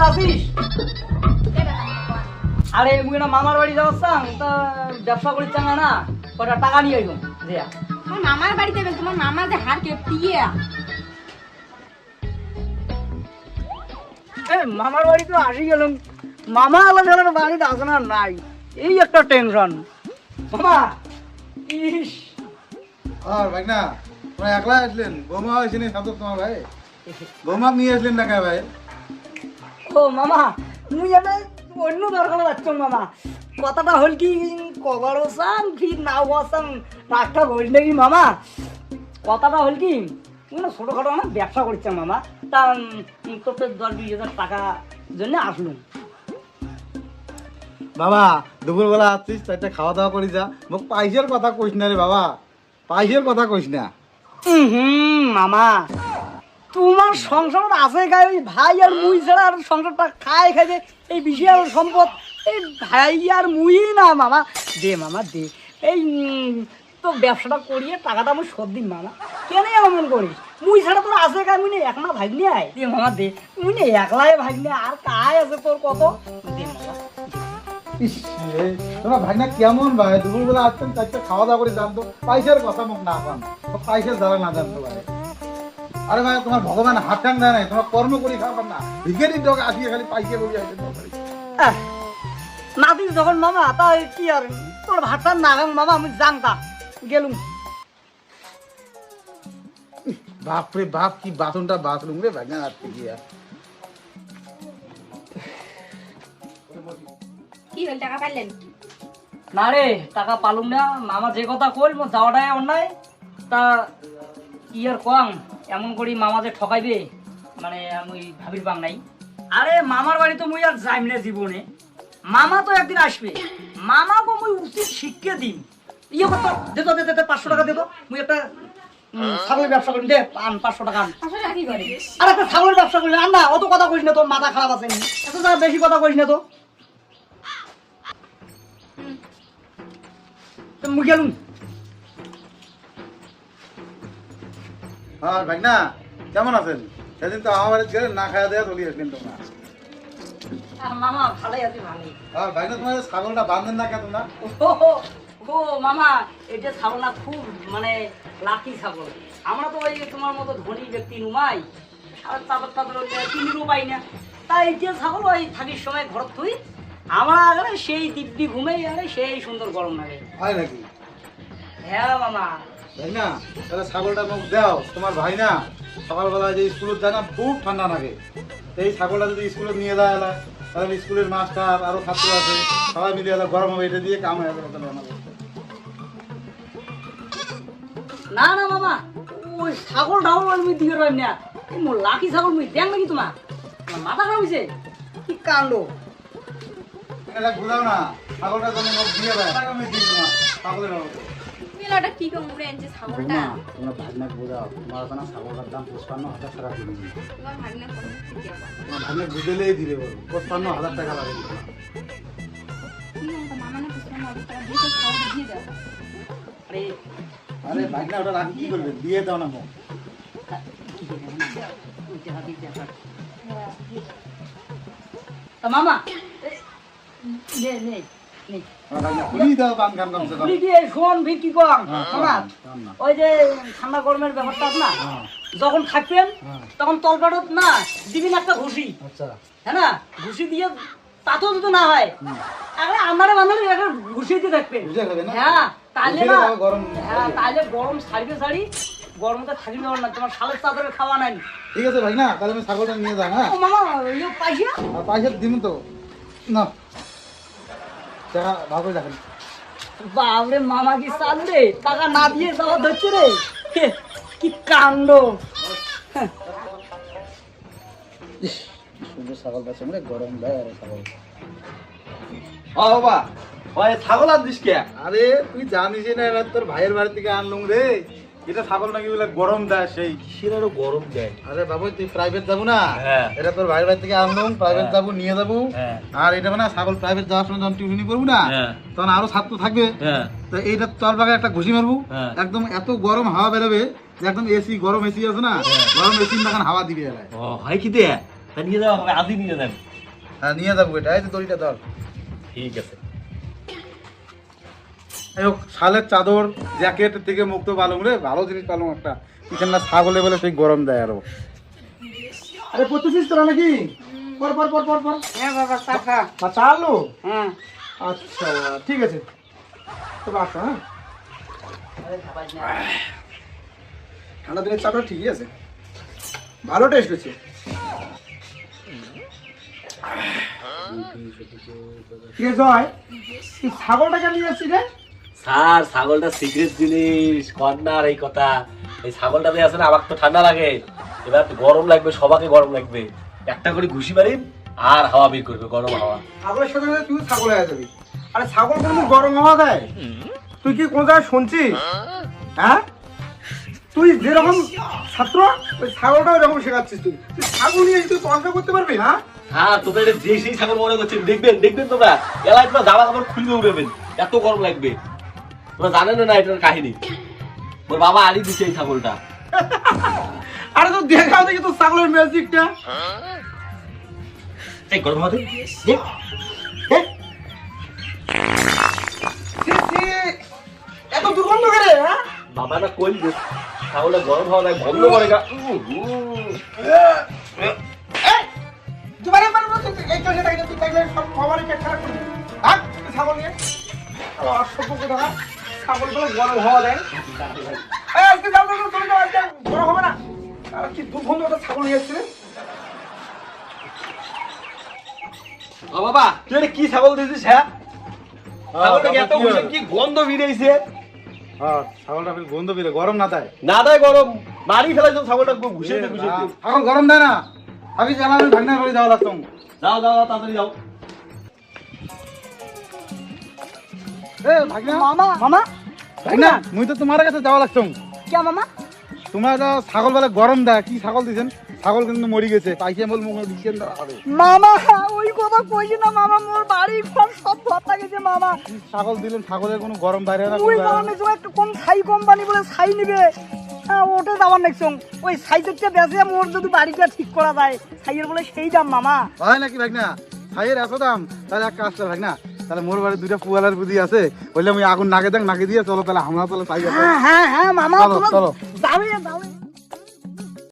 ভালো আছিস? আরে মুই না মামার বাড়ি যাচ্ছাম তা ব্যবসা করি চাঙ্গা না কটা টাকা নিয়ে আইব জিয়া তোমার মামার বাড়িতে যাবেন, তোমার মামা যে হার কেটিয়া। মামার বাড়ি তো আসি গেলাম, মামা আলাদা বাড়িতে আসে না নাই, এই একটা টেনশন। মামা ইস আর ভাই না তোমরা একলা আসলেন? বৌমা হয়েছেন সাথে তোমার ভাই? বৌমা নিয়ে আসলেন না ভাই? ও মামা মুই এনে অন্য দরকার যাচ্ছ মামা, কথাটা হল কি কবার ওসাম ফির না ওসাম রাগটা হইল নাকি মামা। কথাটা হল কি মুই না ছোটখাটো না ব্যবসা করছি মামা, তা তোর 10-20 হাজার টাকা জন্য আসলুম। বাবা দুপুরবেলা আসছিস তাইটা খাওয়া দাওয়া করি যা, মোক পয়সার কথা কইস না রে বাবা, পয়সার কথা কইস না। মামা তোমার সংসার আছে গায়ে ওই ভাই আর মুই ছাড়া আর সংসারটা খায় খাইছে এই বিশাল সম্পদ এই ভাই আর মুই না মামা। দে মামা দে, এই তো ব্যবসাটা করিয়ে টাকাটা আমি শোধ দিন মামা, কেন এমন করিস? মুই ছাড়া তোর আছে গায়ে মুই একলা ভাগ নিয়ে আয়, দে মামা দে, মুই না একলাই ভাগ নিয়ে আর কায় আছে তোর কত, দে মামা। ইস রে, তোমার ভাই না কেমন ভাই, দুপুরবেলা আসছেন তাইটা খাওয়া দাওয়া করে জানতো, পয়সার কথা মোক না পান, পয়সার দ্বারা না জানতো ভাই। আরে ভাই তোমার ভগবান হাত টান দেয় নাই, তোমার কর্ম করি খাবার না, ভিখারি লোক আসিয়ে খালি পয়সা বলি আসেন। নাতিস যখন মামা তা কি আর তোর ভাতটা না খাং মামা, আমি জানতাম গেলুম। বাপরে বাপ কি বাথরুমটা বাথরুম রে ভাই না আজকে গিয়া। কি হল, টাকা পাইলেন? না রে টাকা পালুম না মামা, যে কথা কইল মো যাওয়াটাই অন্যায়, তা কি আর কম এমন করি মামা যে ঠকাইবে মানে আমি ভাবির পাং নাই। আরে মামার বাড়ি তো মুই আর যাইম না জীবনে, মামা তো একদিন আসবে, মামাকে মুই উচিত শিক্ষা দিন। ইয়ে করতো দে তো দে 500 টাকা দে তো, মুই একটা ছাগলের ব্যবসা করি, দে আন 500 টাকা আন। আসলে কি করে? আর একটা ছাগলের ব্যবসা করি আন না, অত কথা কইস না, তোর মাথা খারাপ আছে এত বেশি কথা কইস না তো। মুই গেলুম। আর ভাই না কেমন আছেন? সেদিন তো আমার বাড়ি ছিলেন, না খাওয়া দেওয়া চলে আসলেন তোমরা। মামা ভালোই আছি ভালোই। আর ভাই না তোমার ছাগলটা বাঁধেন না কেন না? ও মামা এটা ছাগল না খুব মানে লাকি ছাগল, আমরা তো ওই তোমার মতো ধনী ব্যক্তি নুমাই চাদর টাদর কিনিরও পাই না, তাই এটা ছাগল ওই থাকির সময় ঘর থুই আমরা আগে সেই দিব্যি ঘুমেই আরে সেই সুন্দর গরম লাগে। হয় নাকি? হ্যাঁ মামা। ভাই না তাহলে ছাগলটা মুখ দাও, তোমার ভাই না সকালবেলা যে স্কুলে যায় না খুব ঠান্ডা লাগে, এই ছাগলটা যদি স্কুলে নিয়ে যায় এলা, তাহলে স্কুলের মাস্টার আরো ছাত্র আছে সবাই মিলে এলা গরম হবে, এটা দিয়ে কাম হয়ে যাবে তাহলে আমাদের। না না মামা ওই ছাগল ডাউল আমি দিয়ে রইম না, এই মোর লাকি ছাগল মুই দেখ নাকি তোমার মাথা খারাপ হয়েছে কি কাণ্ড। এটা বুঝাও না, ছাগলটা তুমি মুখ দিয়ে দেয় আমি দিই তোমার ছাগলের হবে। মেলাটা কি করে মুড়ে আনছে ছাগলটা? তোমরা ভাগনা বুঝাও, তোমার ওখানে ছাগলটার দাম 55,000 টাকা দিবি, তোমার ভাগনা কোন থেকে আবার? তোমার ভাগনা বুঝলেই দিবে বলো 55,000 টাকা লাগে। কি হল, মামা না কিছু না টাকা দিয়ে ছাগলটা দিয়ে দাও। আরে আরে ভাগনা ওটা রাখি কি করবে, দিয়ে দাও না মুখ। তা মামা নে নে নে খুলি দাও কান কান কান খুলি দিয়ে শোন কি কম মামা, না ওই যে ঠান্ডা গরমের ব্যাপারটা আছে না, যখন থাকবেন তখন তলপাটত না দিবেন একটা ঘুষি, আচ্ছা হ্যাঁ না ঘুষি দিয়ে তাতেও যদি না হয় আরে আমারে মানুষ একটা ঘুষি দিয়ে থাকবেন। বুঝে খাবে না? হ্যাঁ তাহলে ঘুষিতে না তাও গরম হ্যাঁ তাহলে গরম ছাড়ি গরমটা থাকি না, তোমার শালের চাদরে খাওয়া নাই। ঠিক আছে ভাই না, তাহলে আমি ছাগলটা নিয়ে যাই। হ্যাঁ ও মামা ইয়ে পাইছা আর পয়সা দিন তো না, টাকা ভাগ করে রাখেন। বাবরে মামা কি চাল রে, টাকা না দিয়ে যাওয়া ধরছে রে, কি কাণ্ড। ইস, কি সুন্দর ছাগলটা আছে, মানে গরম দেয় আরে ছাগল। ও বাবা ওই ছাগল আনছিস কে? আরে তুই জানিস না এবার তোর ভাইয়ের বাড়ি থেকে আনলুম রে, এটা ছাগল নাকি বলে গরম দেয় সেই। কিসের আরো গরম দেয়? আরে বাবু তুই প্রাইভেট যাবো না, হ্যাঁ। এটা তোর ভাইয়ের বাড়ি থেকে আনলুম, প্রাইভেট হ্যাঁ। যাবো নিয়ে যাবো। হ্যাঁ। আর এটা মানে ছাগল প্রাইভেট যাওয়ার সময় যখন টিউশনি করবো না, হ্যাঁ। তখন আরো ছাত্র থাকবে, হ্যাঁ তো এইটা তল বাগে একটা ঘুষি মারবো, হ্যাঁ। একদম এত গরম হাওয়া বেরোবে যে একদম এসি গরম এসি আছে না, গরম এসি তখন হাওয়া দিবে এলায়। ও হয় কি দে তা নিয়ে যাওয়া হবে, আদি নিয়ে যাবে। হ্যাঁ নিয়ে যাবো এটা, এই যে দড়িটা ধর। ঠিক আছে। এই হোক, শালের চাদর জ্যাকেট থেকে মুক্ত পালং রে, ভালো জিনিস পালং একটা। পিছন না ছাগলে বলে সেই গরম দেয় আরো। আরে পড়তেছিস তোরা নাকি? পর পর পর পর পর। হ্যাঁ বাবা চা খা। চা আলো? হ্যাঁ আচ্ছা ঠিক আছে, তবে আসো। হ্যাঁ ঠান্ডা দিনের চাটা ঠিকই আছে, ভালো টেস্ট হচ্ছে। ঠিক আছে জয়, তুই ছাগলটাকে নিয়ে আসছিস রে? স্যার ছাগলটা সিক্রেট জিনিস, কর্নার এই কথা। এই ছাগলটা দিয়ে আছে না, আমার তো ঠান্ডা লাগে, এবার তো গরম লাগবে, সবাকে গরম লাগবে। একটা করে ঘুষি মারি আর হাওয়া বের করবে, গরম হাওয়া। ছাগলের সাথে সাথে তুই ছাগল হয়ে যাবি। আরে ছাগল কোনদিন গরম হাওয়া দেয়? তুই কি কোন জায়গায় শুনছিস? হ্যাঁ, তুই যেরকম ছাত্র ওই ছাগলটাও এরকম শেখাচ্ছিস। তুই তুই ছাগল নিয়ে তুই পড়াশোনা করতে পারবি? হ্যাঁ হ্যাঁ, তোদের এটা যে সেই ছাগল মনে করছেন, দেখবেন দেখবেন তোমরা এলাকায় তোমরা জামা কাপড় খুলবে উড়বেন, এত গরম লাগবে। তোমরা জানেন না এটার কাহিনী, ওর বাবা আনি দিচ্ছে এই ছাগলটা। আরে তো দেখাও দেখি তোর ছাগলের ম্যাজিকটা। এই গরম হাতে এত দুর্গন্ধ করে? হ্যাঁ বাবা না কই যে ছাগলটা গরম হওয়া নাই, বন্ধ করে গা। তোমার এবার এই চোখে তাকিয়ে তুই তাইলে সব খবরই পেট খারাপ করবি। ভাগ ছাগল নিয়ে। অসভ্য কোথাকার, ছাগলগুলো গরম হওয়া দেয়। এই আজকে যাও যাও চলে যাও, আজকে গরম হবে না। আর কি দুর্গন্ধ একটা ছাগল নিয়ে এসেছিলেন। ও বাবা, তুই এটা কি ছাগল দিয়েছিস? হ্যাঁ, ছাগলটাকে এত বসে কি গন্ধ বেরিয়েছে। হ্যাঁ ছাগলটা বেশ গন্ধ বেরে, গরম না দেয়? না দেয় গরম, মারি ফেলাইছো ছাগলটা ঘুষে ঘুষে। এখন গরম দেয় না। আমি জানা আমি ভাগনার বাড়ি যাওয়া লাগতাম। যাও যাও যাও, তাড়াতাড়ি যাও। এ ভাগনা, মামা মামা ভাগনা মুই তো তোমার কাছে যাওয়া লাগতাম। কে মামা? তোমরা যা ছাগল বলে গরম দেয়, কি ছাগল দিছেন? ছাগল কিন্তু মরি গেছে, পাইছে বল মুখে দিচ্ছেন হবে। মামা ওই কথা কইছি না মামা, মোর বাড়ি ঘর সব ভর্তা গেছে মামা। ছাগল দিলেন, ছাগলের কোনো গরম বাইরে না। ওই কারণে তো একটা কোন ছাই কোম্পানি বলে ছাই নিবে, হ্যাঁ ওটা যাওয়ার নেক্সং। ওই ছাইটা বেঁচে মোর যদি বাড়িটা ঠিক করা যায়, ছাইয়ের বলে সেই দাম মামা। হয় নাকি ভাগনা? ছাইয়ের এত দাম? তাহলে এক কাজ কর ভাগনা, তাহলে মোর বাড়ি দুইটা পুয়ালার বুদ্ধি আছে, বললে আমি আগুন নাকে দেখ, নাকে দিয়ে চলো তাহলে আমরা তাহলে চাই। হ্যাঁ হ্যাঁ হ্যাঁ মামা, চলো, তোমরা চলো। যাবে যাবে।